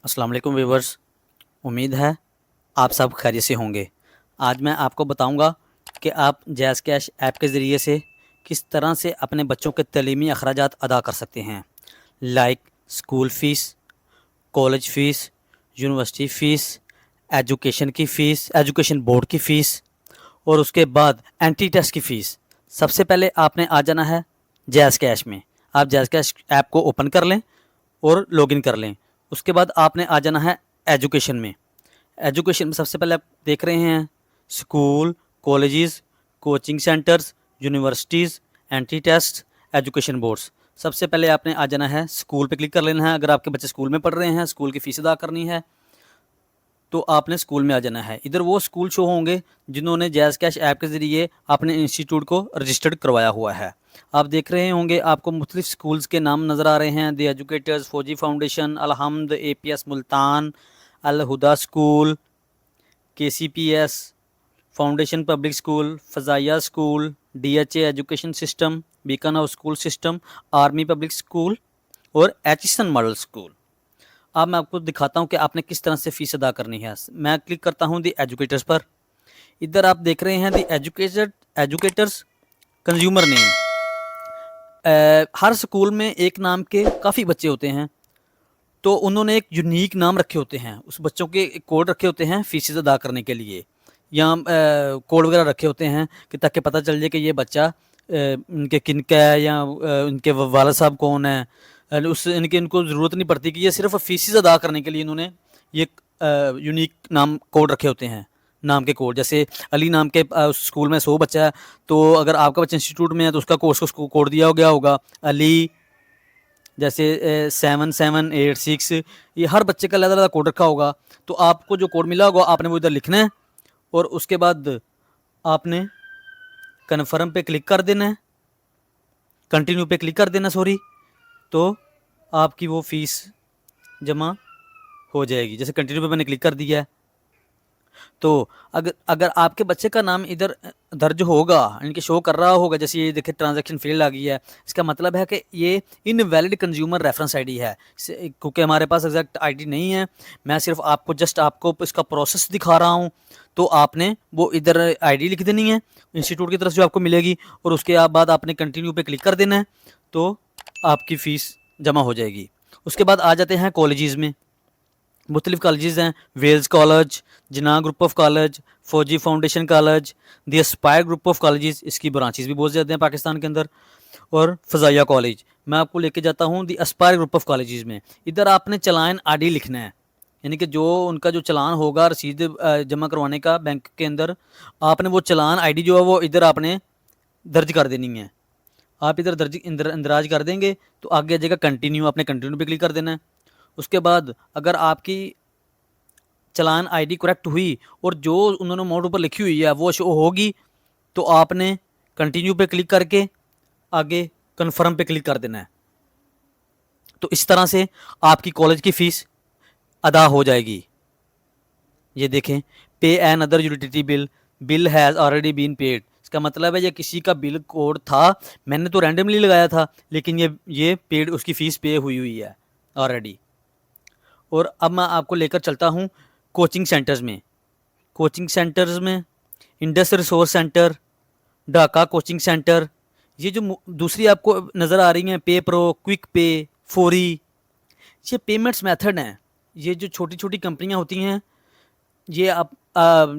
अस्सलाम वालेकुम व्यूवर्स। उम्मीद है आप सब खैरियत से होंगे। आज मैं आपको बताऊंगा कि आप जैज़ कैश ऐप के ज़रिए से किस तरह से अपने बच्चों के तलीमी अखराजात अदा कर सकते हैं, like school fees, college fees, university fees, education board की फ़ीस और उसके बाद एंट्री टेस्ट की फ़ीस। सबसे पहले आपने आ जाना है जैज़ कैश में। आप जैज़ कैश ऐप को ओपन कर लें और लॉगिन कर लें। उसके बाद आपने आ जाना है एजुकेशन में। एजुकेशन में सबसे पहले आप देख रहे हैं school, colleges, coaching centres, universities, entry test, education boards. सबसे पहले आपने आ जाना है स्कूल पे क्लिक कर लेना है। अगर आपके बच्चे स्कूल में पढ़ रहे हैं, स्कूल की फ़ीस अदा करनी है, तो आपने स्कूल में आ जाना है। इधर वो स्कूल शो होंगे जिन्होंने जैज़ कैश ऐप के ज़रिए अपने इंस्टीट्यूट को रजिस्टर्ड करवाया हुआ है। आप देख रहे होंगे आपको मुख्तलिफ स्कूल्स के नाम नज़र आ रहे हैं, the educators, Fauji foundation, Alhamd, APS Multan, Al Huda school, KCPS, foundation public school, Fazaia school, DHA education system, Beacon house school system, army public school और एचिसन मॉडल स्कूल। अब मैं आपको दिखाता हूँ कि आपने किस तरह से फ़ीस अदा करनी है। मैं क्लिक करता हूँ दी एजुकेटर्स पर। इधर आप देख रहे हैं दी एजुकेटर्स कंज्यूमर नेम। हर स्कूल में एक नाम के काफ़ी बच्चे होते हैं, तो उन्होंने एक यूनिक नाम रखे होते हैं। उस बच्चों के कोड रखे होते हैं फ़ीसेस अदा करने के लिए, या कोड वगैरह रखे होते हैं कि ताकि पता चल जाए कि ये बच्चा इनके किन का है, या इनके वालिद साहब कौन है। इनको ज़रूरत नहीं पड़ती कि ये सिर्फ फ़ीसेस अदा करने के लिए इन्होंने ये यूनिक नाम कोड रखे होते हैं। नाम के कोड जैसे अली नाम के स्कूल में 100 बच्चा है, तो अगर आपका बच्चा इंस्टीट्यूट में है तो उसका कोर्स को कोड दिया गया होगा अली, जैसे 7786। ये हर बच्चे का अलग अलग कोड रखा होगा। तो आपको जो कोड मिला होगा आपने वो इधर लिखना है और उसके बाद आपने कन्फर्म पे क्लिक कर देना है, कंटिन्यू पे क्लिक कर देना सॉरी, तो आपकी वो फ़ीस जमा हो जाएगी। जैसे कंटिन्यू पे मैंने क्लिक कर दिया है, तो अगर अगर आपके बच्चे का नाम इधर दर्ज होगा, इनके शो कर रहा होगा, जैसे ये देखिए ट्रांजैक्शन फेल आ गई है, इसका मतलब है कि ये इनवैलिड कंज्यूमर रेफरेंस आईडी है। क्योंकि हमारे पास एग्जैक्ट आईडी नहीं है, मैं सिर्फ आपको इसका प्रोसेस दिखा रहा हूँ। तो आपने वो इधर आईडी लिख देनी है इंस्टीट्यूट की तरफ से जो आपको मिलेगी, और उसके बाद आपने कंटिन्यू पे क्लिक कर देना है, तो आपकी फ़ीस जमा हो जाएगी। उसके बाद आ जाते हैं कॉलेजेस में। मुख्तलिफ कॉलेजेस हैं, Wells college, Jinnah group of college, Fauji foundation college, the aspire group of colleges, इसकी ब्रांचेस भी बहुत ज़्यादा हैं पाकिस्तान के अंदर, और फ़ज़ाइया कॉलेज। मैं आपको लेके जाता हूँ दी एस्पायर ग्रुप ऑफ कॉलेजेस में। इधर आपने चलान आईडी लिखना है, यानी कि जो उनका जो चलान होगा रसीद जमा करवाने का बैंक के अंदर, आपने वो चलान आईडी जो है वो इधर आपने दर्ज कर देनी है। आप इधर इंदराज कर देंगे तो आगे आ जाएगा कंटिन्यू, आपने कंटिन्यू पे क्लिक कर देना है। उसके बाद अगर आपकी चलान आईडी करेक्ट हुई और जो उन्होंने अमाउंट ऊपर लिखी हुई है वो शो होगी, तो आपने कंटिन्यू पे क्लिक करके आगे कन्फर्म पे क्लिक कर देना है। तो इस तरह से आपकी कॉलेज की फ़ीस अदा हो जाएगी। ये देखें, pay another utility bill has already been paid. इसका मतलब है ये किसी का बिल कोड था, मैंने तो रैंडमली लगाया था, लेकिन ये पेड, उसकी फ़ीस पे हुई है ऑलरेडी। और अब मैं आपको लेकर चलता हूँ कोचिंग सेंटर्स में। कोचिंग सेंटर्स में Indus resource centre, Dhaka coaching centre, ये जो दूसरी आपको नज़र आ रही हैं पे प्रो, क्विक पे, फोरी, ये पेमेंट्स मेथड हैं। ये जो छोटी छोटी कंपनियां होती हैं, ये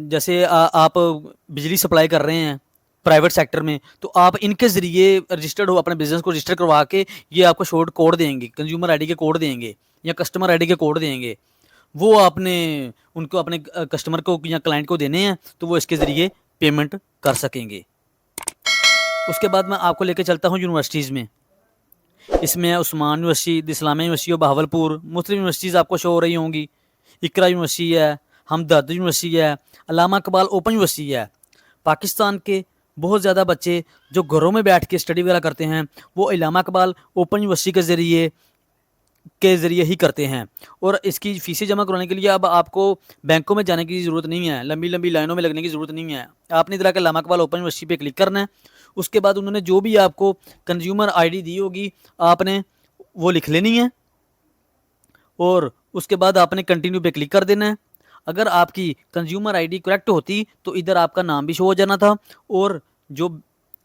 जैसे आप बिजली सप्लाई कर रहे हैं प्राइवेट सेक्टर में, तो आप इनके ज़रिए रजिस्टर्ड हो, अपने बिजनेस को रजिस्टर करवा के ये आपको शॉर्ट कोड देंगे, कंज्यूमर आईडी के कोड देंगे या कस्टमर आईडी के कोड देंगे। वो आपने उनको अपने कस्टमर को या क्लाइंट को देने हैं, तो वो इसके ज़रिए पेमेंट कर सकेंगे। उसके बाद मैं आपको लेके चलता हूँ यूनिवर्सिटीज़ में। इसमें उस्मान यूनिवर्सिटी, इस्लामिया यूनिवर्सिटी और बहावलपुर, मुख्तलिफ यूनिवर्सिटीज़ आपको शो हो रही होंगी। इकरा यूनिवर्सिटी है, हमदर्द यूनिवर्सिटी है, अल्लामा इकबाल ओपन यूनिवर्सिटी है। पाकिस्तान के बहुत ज़्यादा बच्चे जो घरों में बैठ के स्टडी वगैरह करते हैं, वो अल्लामा इकबाल ओपन यूनिवर्सिटी के ज़रिए ही करते हैं। और इसकी फ़ीसें जमा करवाने के लिए अब आपको बैंकों में जाने की ज़रूरत नहीं है, लंबी लंबी लाइनों में लगने की ज़रूरत नहीं है। आपने इधर आकर अल्लामा इकबाल ओपन यूनिवर्सिटी पे क्लिक करना है। उसके बाद उन्होंने जो भी आपको कंज्यूमर आईडी दी होगी, आपने वो लिख लेनी है, और उसके बाद आपने कंटिन्यू पे क्लिक कर देना है। अगर आपकी कंज्यूमर आईडी करेक्ट होती तो इधर आपका नाम भी शो हो जाना था, और जो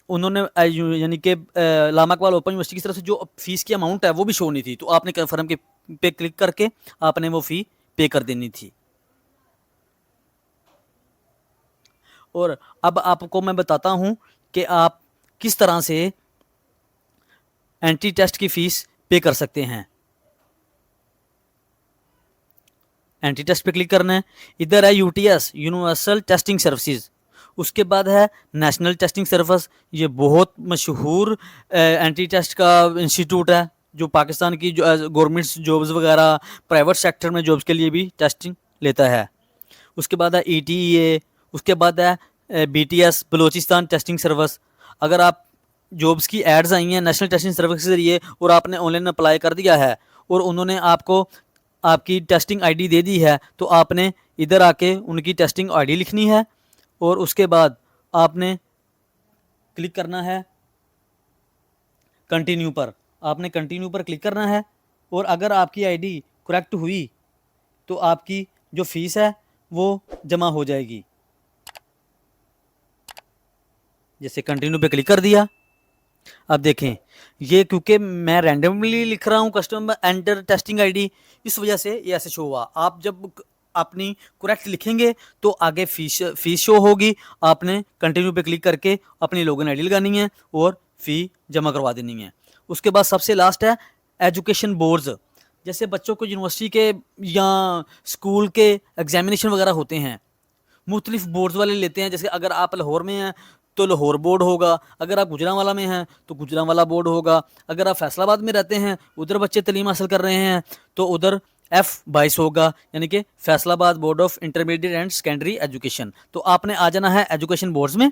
उन्होंने यानी कि लामा इकबाल ओपन यूनिवर्सिटी की तरफ से जो फीस की अमाउंट है वो भी शो नहीं थी। तो आपने कन्फर्म के पे क्लिक करके आपने वो फ़ी पे कर देनी थी। और अब आपको मैं बताता हूँ कि आप किस तरह से एंट्री टेस्ट की फ़ीस पे कर सकते हैं। एंट्री टेस्ट पे क्लिक करना है। इधर है यूटीएस, यूनिवर्सल टेस्टिंग सर्विसेज। उसके बाद है नेशनल टेस्टिंग सर्विस। ये बहुत मशहूर एंट्री टेस्ट का इंस्टीट्यूट है, जो पाकिस्तान की जो गवर्नमेंट जॉब्स वगैरह, प्राइवेट सेक्टर में जॉब्स के लिए भी टेस्टिंग लेता है। उसके बाद है ईटीए। उसके बाद है बीटीएस, बलूचिस्तान टेस्टिंग सर्विस। अगर आप जॉब्स की एड्स आई हैं नेशनल टेस्टिंग सर्विस के ज़रिए और आपने ऑनलाइन अप्लाई कर दिया है और उन्होंने आपको आपकी टेस्टिंग आईडी दे दी है, तो आपने इधर आके उनकी टेस्टिंग आईडी लिखनी है और उसके बाद आपने क्लिक करना है कंटिन्यू पर। आपने कंटिन्यू पर क्लिक करना है, और अगर आपकी आईडी करेक्ट हुई तो आपकी जो फीस है वो जमा हो जाएगी। जैसे कंटिन्यू पे क्लिक कर दिया। अब देखें, ये क्योंकि मैं रैंडमली लिख रहा हूँ कस्टमर एंटर टेस्टिंग आईडी, इस वजह से ये ऐसे शो हुआ। आप जब अपनी करेक्ट लिखेंगे तो आगे फीस शो होगी। आपने कंटिन्यू पे क्लिक करके अपनी लॉगिन आईडी लगानी है और फ़ी जमा करवा देनी है। उसके बाद सबसे लास्ट है एजुकेशन बोर्ड्स। जैसे बच्चों को यूनिवर्सिटी के या स्कूल के एग्जामिनेशन वगैरह होते हैं, मुख्तलिफ बोर्ड्स वाले लेते हैं। जैसे अगर आप लाहौर में हैं तो लाहौर बोर्ड होगा, अगर आप गुजरांवाला में हैं तो गुजरांवाला बोर्ड होगा, अगर आप फैसलाबाद में रहते हैं उधर बच्चे तालीम हासिल कर रहे हैं तो उधर F22 होगा, यानी कि Faisalabad board of intermediate and secondary education. तो आपने आ जाना है एजुकेशन बोर्ड्स में,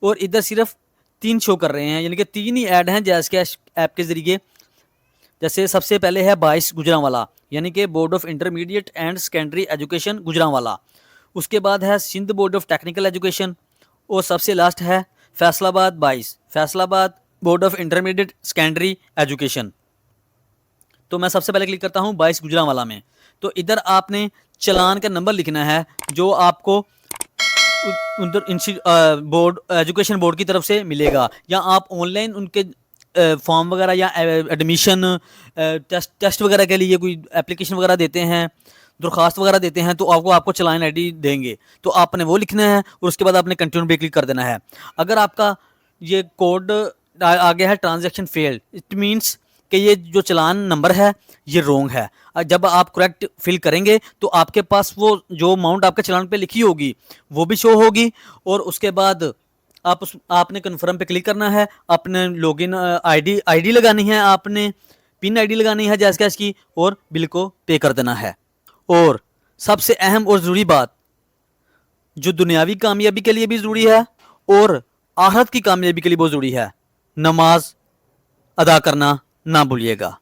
और इधर सिर्फ 3 शो कर रहे हैं, यानी कि 3 ही ऐड हैं जैस कैश ऐप के ज़रिए। जैसे सबसे पहले है 22 गुजरांवाला, यानी कि board of intermediate and secondary education Gujranwala. उसके बाद है Sindh board of technical education, और सबसे लास्ट है Faisalabad 22, Faisalabad board of intermediate secondary education. तो मैं सबसे पहले क्लिक करता हूँ 22 गुजरांवाला में। तो इधर आपने चलान का नंबर लिखना है जो आपको उधर बोर्ड एजुकेशन बोर्ड की तरफ से मिलेगा, या आप ऑनलाइन उनके फॉर्म वगैरह या एडमिशन टेस्ट वगैरह के लिए कोई एप्लीकेशन वगैरह देते हैं, दरख्वास्त वगैरह देते हैं, तो आपको चलान आईडी देंगे। तो आपने वो लिखना है और उसके बाद आपने कंटिन्यू पे क्लिक कर देना है। अगर आपका ये कोड आ गया है ट्रांजैक्शन फेल्ड, इट मीन्स कि ये जो चलान नंबर है ये रॉन्ग है। जब आप करेक्ट फिल करेंगे तो आपके पास वो जो अमाउंट आपके चलान पे लिखी होगी वो भी शो होगी, और उसके बाद आपने कन्फर्म पे क्लिक करना है। अपने लॉगिन आईडी लगानी है, आपने पिन आईडी लगानी है जैस कैश की, और बिल को पे कर देना है। और सबसे अहम और ज़रूरी बात, जो दुनियावी कामयाबी के लिए भी ज़रूरी है और आखिरत की कामयाबी के लिए बहुत ज़रूरी है, नमाज अदा करना ना भूलिएगा।